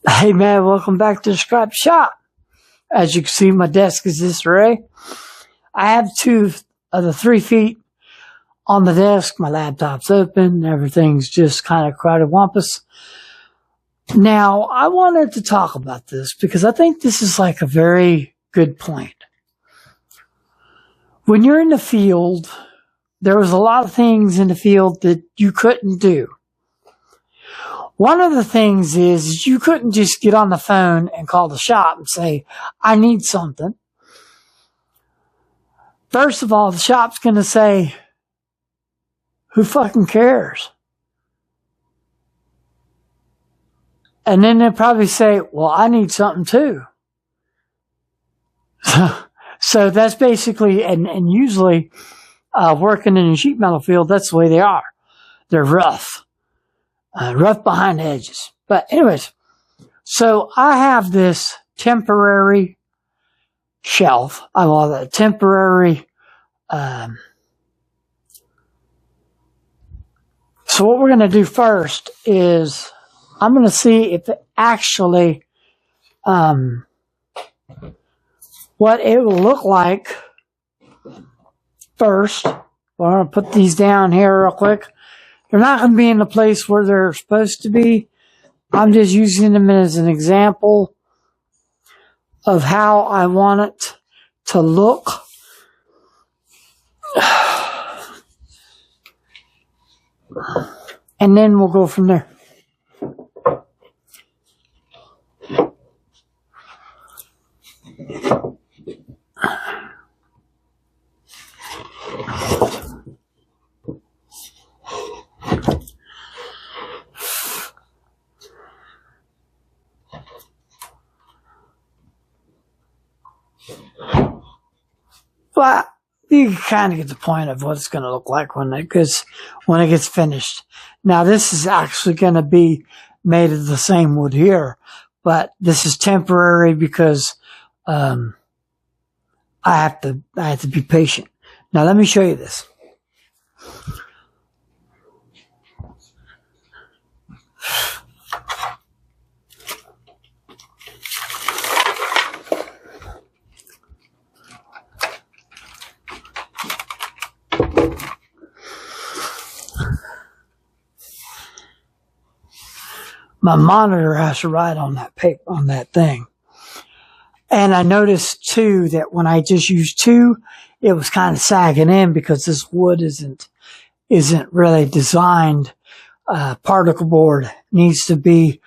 Hey man, welcome back to the scrap shop. As you can see, my desk is disarray. I have 2 of the 3 feet on the desk. My laptop's open. Everything's just kind of crowded wampus. Now, I wanted to talk about this because I think this is like a very good point. When you're in the field, there was a lot of things in the field that you couldn't do. One of the things is you couldn't just get on the phone and call the shop and say, I need something. First of all, the shop's going to say, who fucking cares? And then they'll probably say, well, I need something too. So that's basically, and usually working in a sheet metal field, that's the way they are. They're rough. Rough behind the edges. But anyways, so I have this temporary shelf. I call it a temporary. So what we're going to do first is I'm going to see if it actually, what it will look like first. I'm going to put these down here real quick. They're not going to be in the place where they're supposed to be. I'm just using them as an example of how I want it to look. And then we'll go from there. Well, you can kind of get the point of what it's going to look like when it gets finished. Now, this is actually going to be made of the same wood here, but this is temporary because I have to be patient. Now, let me show you this. My monitor has to ride on that paper, on that thing. And I noticed too that when I just used 2, it was kind of sagging in because this wood isn't really designed. Particle board needs to be,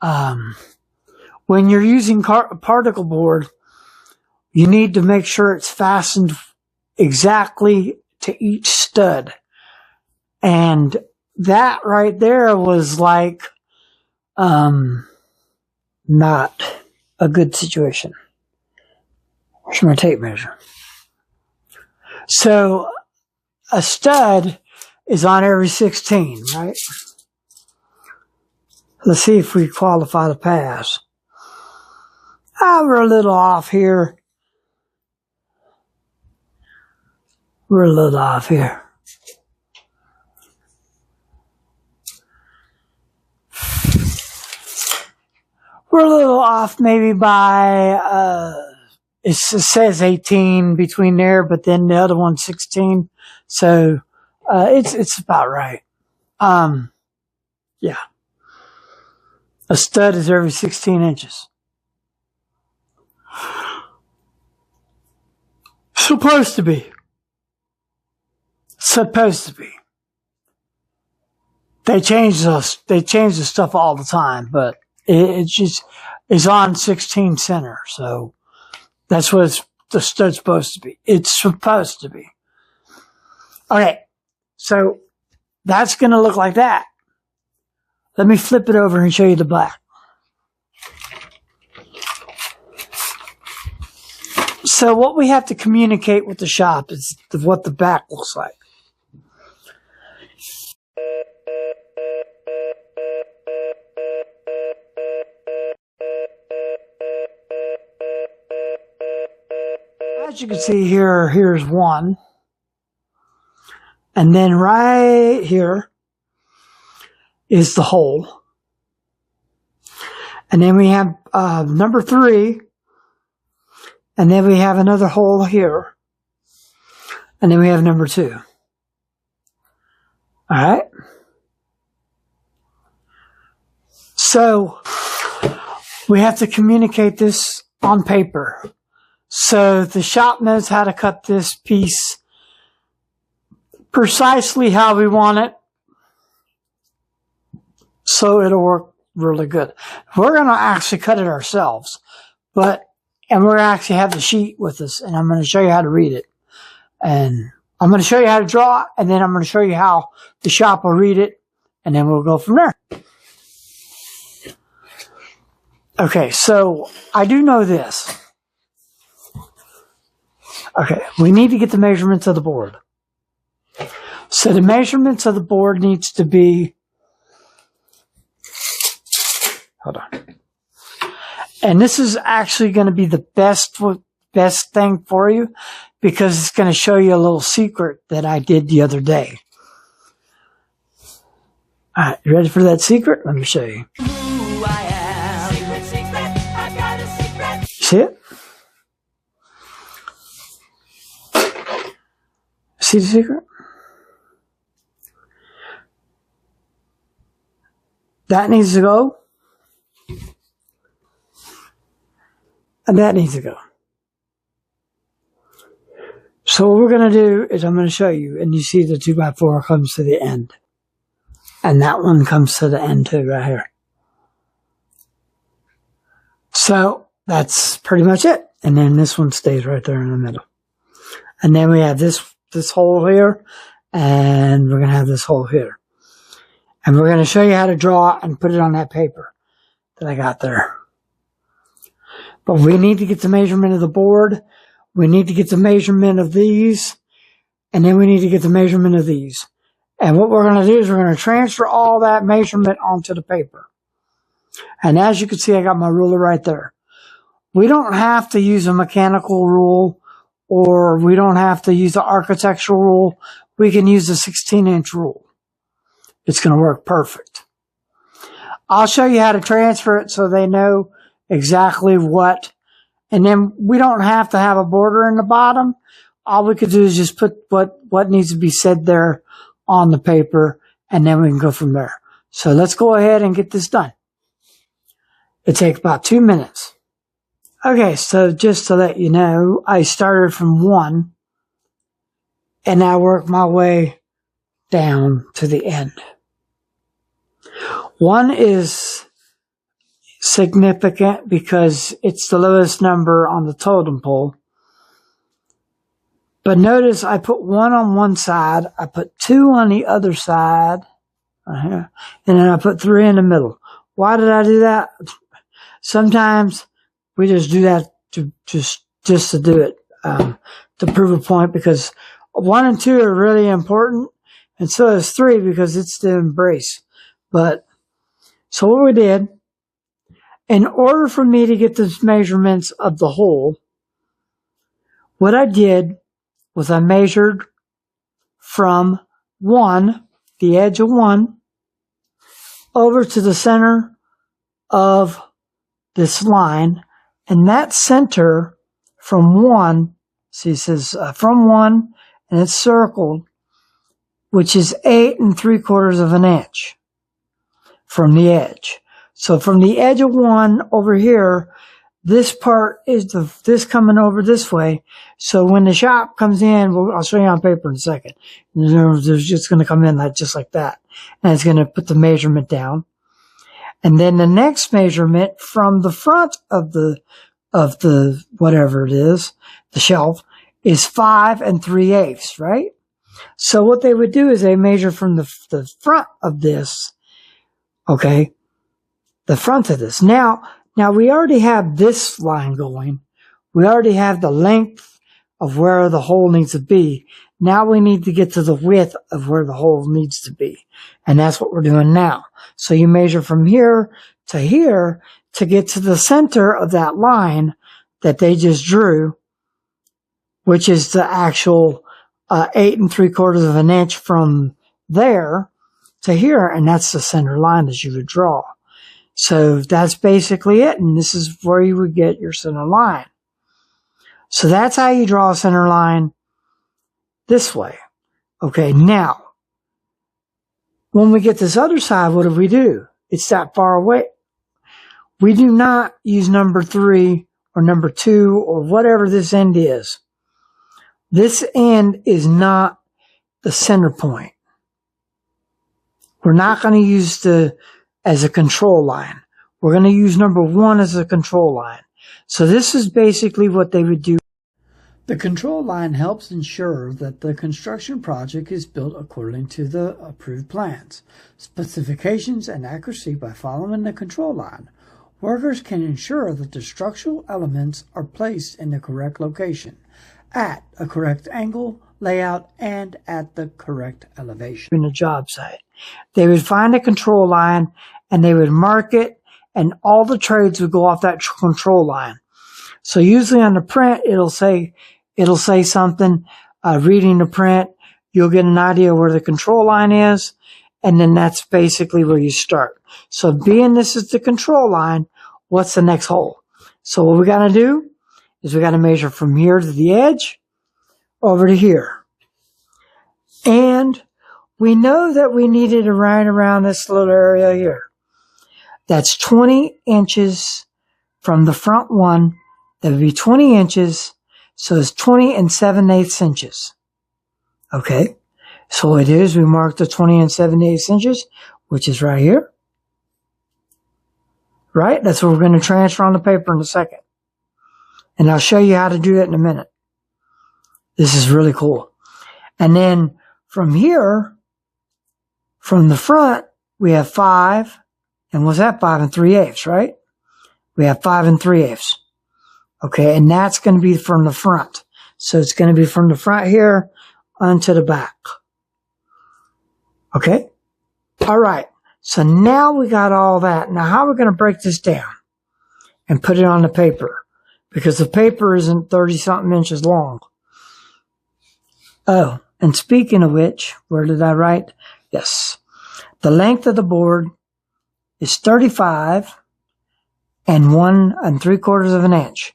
when you're using particle board, you need to make sure it's fastened exactly to each stud. And that right there was like, not a good situation. Where's my tape measure? So a stud is on every 16, right? Let's see if we qualify to pass. We're a little off here. We're a little off here. We're a little off maybe by, it says 18 between there, but then the other one's 16. So, it's about right. Yeah. A stud is every 16 inches. Supposed to be. Supposed to be. They change the stuff all the time, but it just is on 16 center, so that's what the stud's supposed to be. It's supposed to be. Okay, so that's going to look like that. Let me flip it over and show you the black. So what we have to communicate with the shop is what the back looks like. As you can see here, here's one. And then right here is the hole. And then we have number 3. And then we have another hole here. And then we have number 2. All right. So we have to communicate this on paper. So the shop knows how to cut this piece precisely how we want it. So it'll work really good. We're going to actually cut it ourselves. And we're going to actually have the sheet with us. And I'm going to show you how to read it. And I'm going to show you how to draw, and then I'm going to show you how the shop will read it, and then we'll go from there. Okay, so I do know this. Okay, we need to get the measurements of the board. So the measurements of the board needs to be, hold on. And this is actually going to be the best thing for you, because it's going to show you a little secret that I did the other day. All right, you ready for that secret? Let me show you. Who I am. Secret, secret, I got a secret. See it? See the secret? That needs to go. And that needs to go. So what we're going to do is I'm going to show you, and you see the 2x4 comes to the end. And that one comes to the end too, right here. So that's pretty much it. And then this one stays right there in the middle. And then we have this hole here, and we're going to have this hole here. And we're going to show you how to draw and put it on that paper that I got there. But we need to get the measurement of the board. We need to get the measurement of these. And then we need to get the measurement of these. And what we're going to do is we're going to transfer all that measurement onto the paper. And as you can see, I got my ruler right there. We don't have to use a mechanical rule, or we don't have to use the architectural rule. We can use the 16-inch rule. It's going to work perfect. I'll show you how to transfer it so they know exactly what. And then we don't have to have a border in the bottom. All we could do is just put what needs to be said there on the paper, and then we can go from there. So let's go ahead and get this done. It takes about 2 minutes. Okay, so just to let you know, I started from 1, and I worked my way down to the end. 1 is significant because it's the lowest number on the totem pole. But notice I put 1 on one side, I put 2 on the other side, right here, and then I put 3 in the middle. Why did I do that? Sometimes we just do that to just to do it, to prove a point, because 1 and 2 are really important, and so is 3 because it's the embrace. But so what we did, in order for me to get the measurements of the hole, what I did was I measured from 1, the edge of 1, over to the center of this line, and that center from 1, see, it says from 1, and it's circled, which is 8 3/4 of an inch from the edge. So from the edge of 1 over here, this part is this coming over this way. So when the shop comes in, I'll show you on paper in a second. There's just going to come in just like that. And it's going to put the measurement down. And then the next measurement from the front of the whatever it is, the shelf, is 5 3/8, right? So what they would do is they measure from the front of this, okay, the front of this. Now we already have this line going. We already have the length of where the hole needs to be. Now we need to get to the width of where the hole needs to be. And that's what we're doing now. So you measure from here to get to the center of that line that they just drew, which is the actual 8 3/4 of an inch from there to here. And that's the center line that you would draw. So that's basically it. And this is where you would get your center line. So that's how you draw a center line this way. Okay, now, when we get this other side, what do? It's that far away. We do not use number 3 or number 2 or whatever this end is. This end is not the center point. We're not going to use as a control line. We're going to use number 1 as a control line. So this is basically what they would do. The control line helps ensure that the construction project is built according to the approved plans, specifications, and accuracy. By following the control line, workers can ensure that the structural elements are placed in the correct location, at a correct angle, layout, and at the correct elevation. In the job site, they would find a control line and they would mark it, and all the trades would go off that control line. So usually on the print, it'll say something, reading the print, you'll get an idea where the control line is, and then that's basically where you start. So being this is the control line, what's the next hole? So what we got to do is we got to measure from here to the edge over to here. And we know that we needed to right around this little area here. That's 20 inches from the front one. That would be 20 inches. So it's 20 7/8 inches. Okay. So what it is, we mark the 20 7/8 inches, which is right here. Right? That's what we're going to transfer on the paper in a second. And I'll show you how to do that in a minute. This is really cool. And then from here, from the front, we have 5. And what's that? 5 3/8, right? We have 5 3/8. Okay, and that's going to be from the front. So it's going to be from the front here onto the back. Okay? All right. So now we got all that. Now how are we going to break this down and put it on the paper? Because the paper isn't 30-something inches long. Oh, and speaking of which, where did I write? Yes. The length of the board is 35 and 1 3/4 of an inch.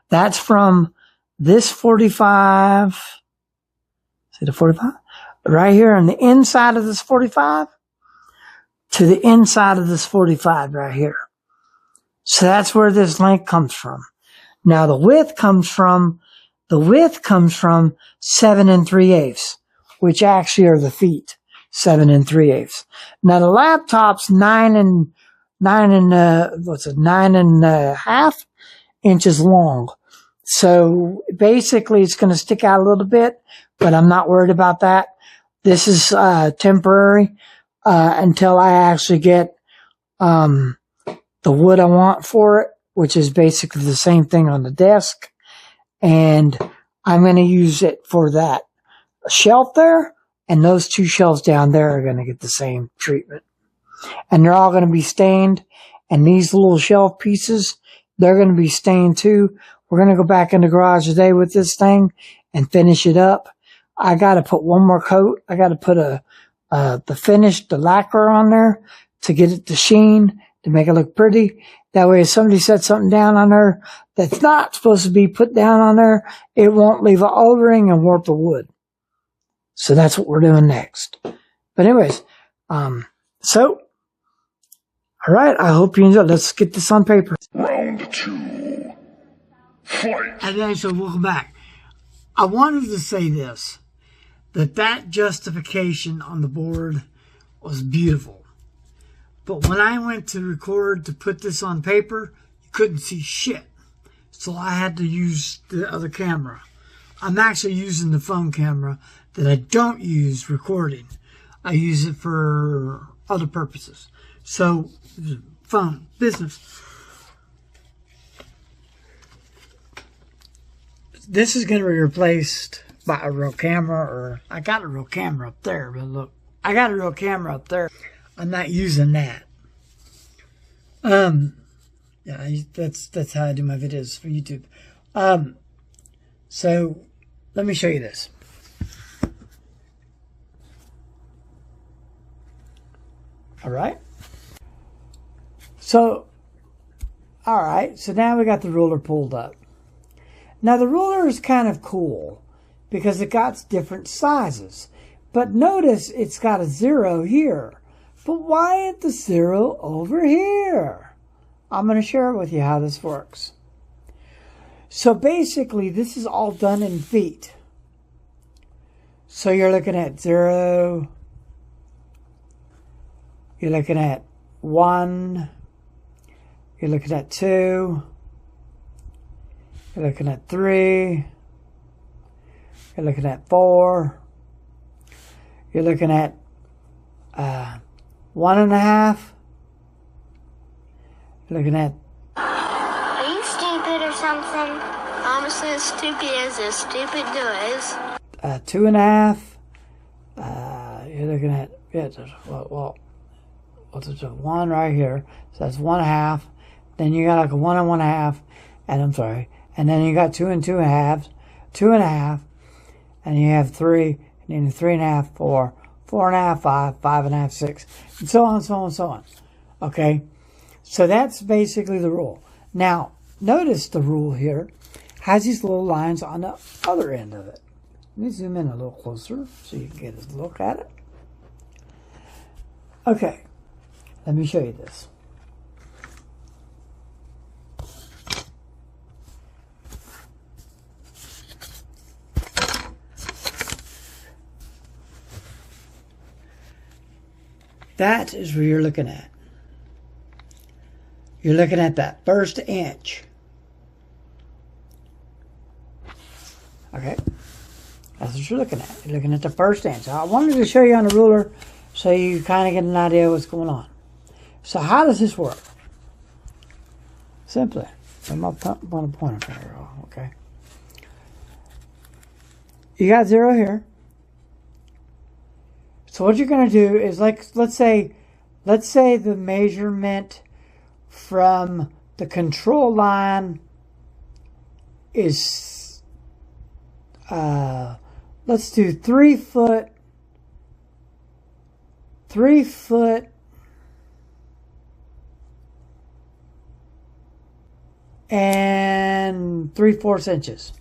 That's from this 45, see the 45? Right here on the inside of this 45 to the inside of this 45 right here. So that's where this length comes from. Now the width comes from 7 3/8, which actually are the feet, 7 3/8. Now the laptop's 9 9.5 inches long. So basically it's going to stick out a little bit, but I'm not worried about that. This is temporary until I actually get the wood I want for it, which is basically the same thing on the desk. And I'm going to use it for that shelf there, and those 2 shelves down there are going to get the same treatment. And they're all going to be stained, and these little shelf pieces, they're going to be stained too. We're going to go back in the garage today with this thing and finish it up. I got to put one more coat. I got to put the lacquer on there to get it to sheen, to make it look pretty. That way if somebody sets something down on there that's not supposed to be put down on there, it won't leave an O-ring and warp the wood. So that's what we're doing next. But anyways, so, all right, I hope you enjoyed. Let's get this on paper. Round 2. Fight! And then, so welcome back. I wanted to say this, that justification on the board was beautiful. But when I went to record to put this on paper, you couldn't see shit. So I had to use the other camera. I'm actually using the phone camera that I don't use recording. I use it for other purposes. So, phone, business. This is going to be replaced by a real camera, or I got a real camera up there, but look, I got a real camera up there. I'm not using that. Yeah, that's how I do my videos for YouTube. So let me show you this. All right. So, all right, so now we got the ruler pulled up. Now the ruler is kind of cool because it got different sizes. But notice it's got a 0 here. But why isn't the 0 over here? I'm going to share with you how this works. So basically, this is all done in feet. So you're looking at 0. You're looking at 1. You're looking at 2. You're looking at 3. You're looking at 4. You're looking at 1.5. You're looking at... Are you stupid or something? Honestly, as stupid as a stupid does. 2.5. You're looking at... Yeah, well, there's a 1 right here. So that's 1.5. Then you got like a 1 and 1.5. And I'm sorry. And then you got 2 and 2.5. 2.5. And you have 3. And then 3.5, 4. 4.5, 5. 5.5, 6. And so on, so on, so on. Okay? So that's basically the rule. Now, notice the rule here has these little lines on the other end of it. Let me zoom in a little closer so you can get a look at it. Okay. Let me show you this. That is where you're looking at. You're looking at that first inch. Okay. That's what you're looking at. You're looking at the first inch. I wanted to show you on the ruler so you kind of get an idea of what's going on. So how does this work? Simply. I'm going to point it here. Okay. You got 0 here. So what you're going to do is, like, let's say the measurement from the control line is, let's do 3 foot, and 3/4 inches.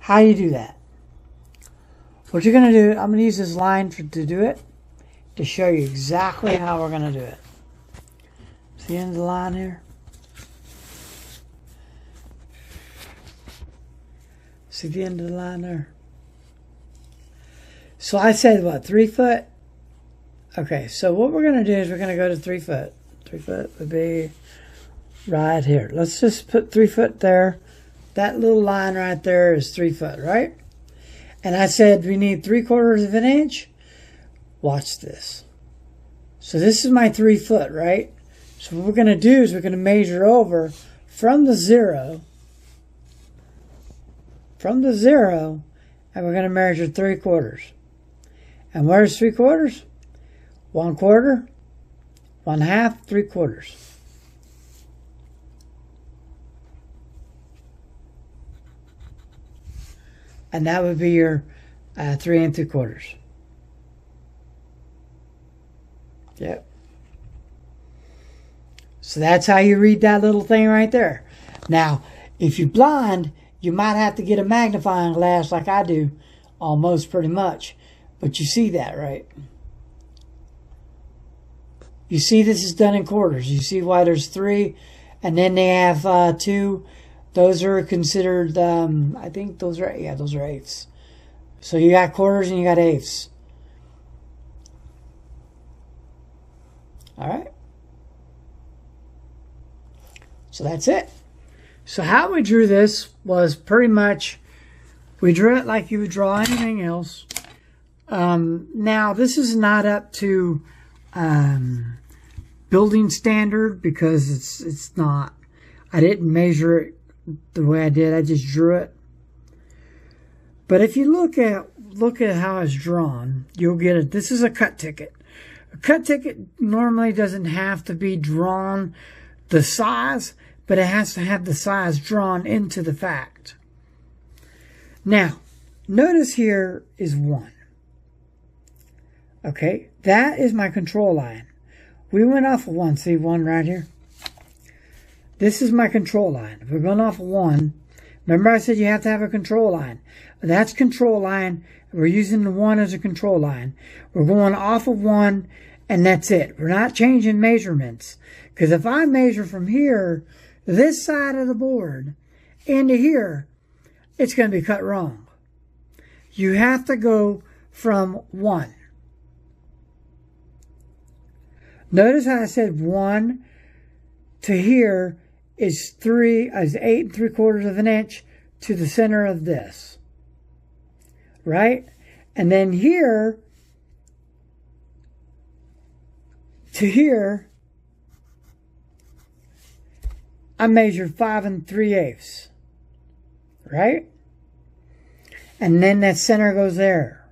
How do you do that? What you're going to do, I'm going to use this line to do it, to show you exactly how we're going to do it. See the end of the line here? See the end of the line there? So I said, what, 3 foot? Okay, so what we're going to do is we're going to go to 3 foot. 3 foot would be right here. Let's just put 3 foot there. That little line right there is 3 foot, right? And I said we need 3/4 of an inch. Watch this. So this is my 3 foot, right? So what we're going to do is we're going to measure over from the 0, and we're going to measure 3/4. And where's 3/4? 1/4, 1/2, 3/4. And that would be your 3 3/4. Yep. So that's how you read that little thing right there. Now, if you're blind, you might have to get a magnifying glass like I do, almost pretty much. But you see that, right? You see this is done in quarters. You see why there's 3, and then they have 2. Those are considered, I think those are, yeah, those are eighths. So you got quarters and you got eighths. All right. So that's it. So how we drew this was pretty much, we drew it like you would draw anything else. Now, this is not up to building standard because it's not. I didn't measure it the way I did. I just drew it. But if you look at how it's drawn, you'll get it. This is a cut ticket. A cut ticket normally doesn't have to be drawn the size, but it has to have the size drawn into the fact. Now, notice here is 1. Okay, that is my control line. we went off of one. See one right here? This is my control line. If we're going off of one, remember I said you have to have a control line. That's control line. We're using the one as a control line. We're going off of one, and that's it. We're not changing measurements. Because if I measure from here, this side of the board, into here, it's going to be cut wrong. You have to go from one. Notice how I said 1 to here is 8 3/4 of an inch to the center of this. Right? And then here to here, I measured 5 3/8. Right? And then that center goes there.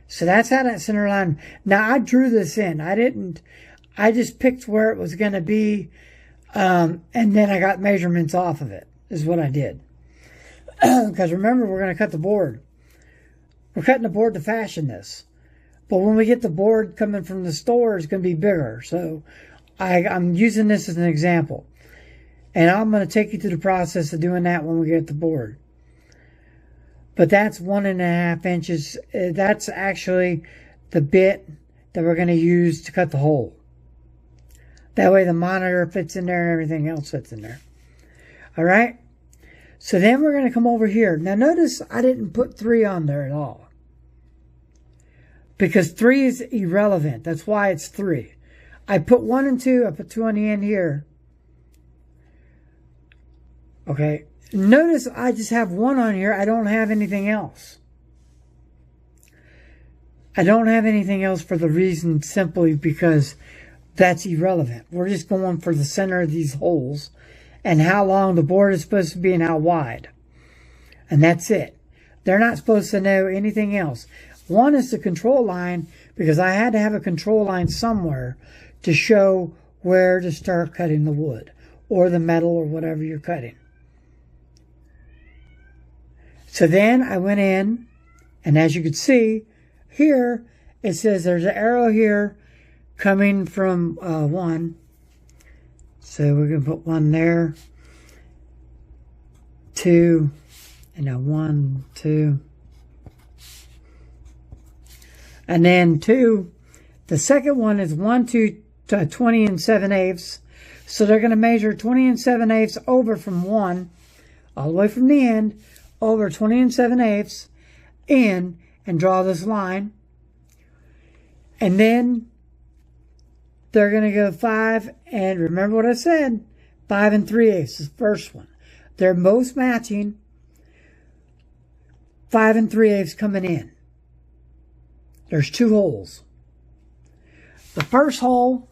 So that's how that center line. Now I drew this in. I just picked where it was going to be, and then I got measurements off of it, is what I did. Because remember, we're going to cut the board. We're cutting the board to fashion this. But when we get the board coming from the store, it's going to be bigger. So I'm using this as an example. And I'm going to take you through the process of doing that when we get the board. But that's 1.5 inches. That's actually the bit that we're going to use to cut the hole. That way the monitor fits in there and everything else fits in there. All right? So then we're going to come over here. Now notice I didn't put 3 on there at all. Because 3 is irrelevant. That's why it's 3. I put 1 and 2. I put 2 on the end here. Okay. Notice I just have 1 on here. I don't have anything else. I don't have anything else for the reason simply because that's irrelevant. We're just going for the center of these holes and how long the board is supposed to be and how wide. And that's it. They're not supposed to know anything else. 1 is the control line because I had to have a control line somewhere to show where to start cutting the wood or the metal or whatever you're cutting. So then I went in, and as you can see, here it says there's an arrow here coming from 1. So we're going to put 1 there, 2, and a 1, 2. And then 2, the second one is 1 to 20 7/8. So they're going to measure 20 7/8 over from 1, all the way from the end, over 20 7/8 in, and draw this line. And then they're going to go 5, and remember what I said, 5 3/8 is the first one. They're most matching, 5 3/8 coming in. There's 2 holes. The first hole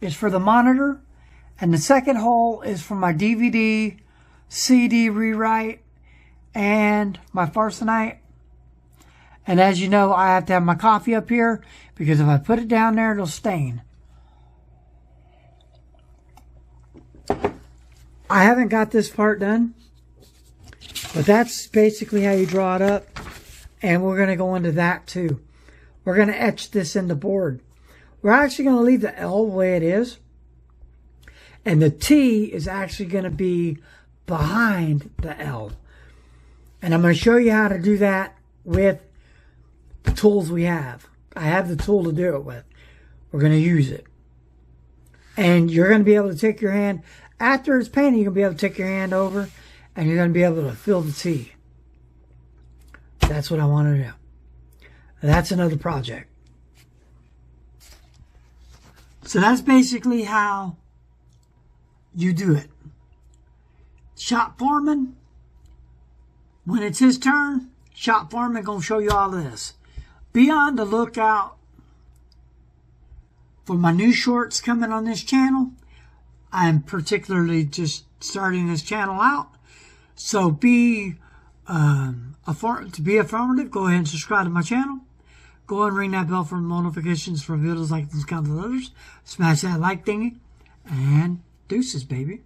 is for the monitor, and the second hole is for my DVD, CD rewrite, and my Farsinite. And as you know, I have to have my coffee up here because if I put it down there, it'll stain. I haven't got this part done, but that's basically how you draw it up. And we're going to go into that too. We're going to etch this in the board. We're actually going to leave the L the way it is. And the T is actually going to be behind the L. And I'm going to show you how to do that with the tools we have. I have the tool to do it with. We're going to use it. And you're going to be able to take your hand, after it's painted, you're going to be able to take your hand over and you're going to be able to fill the T. That's what I want to do. That's another project. So that's basically how you do it. Shop foreman, when it's his turn, shop foreman gonna show you all this. Be on the lookout for my new shorts coming on this channel. I'm particularly just starting this channel out, so to be affirmative, go ahead and subscribe to my channel. Go ahead and ring that bell for notifications for videos like this, kind of others. Smash that like thingy, and deuces, baby.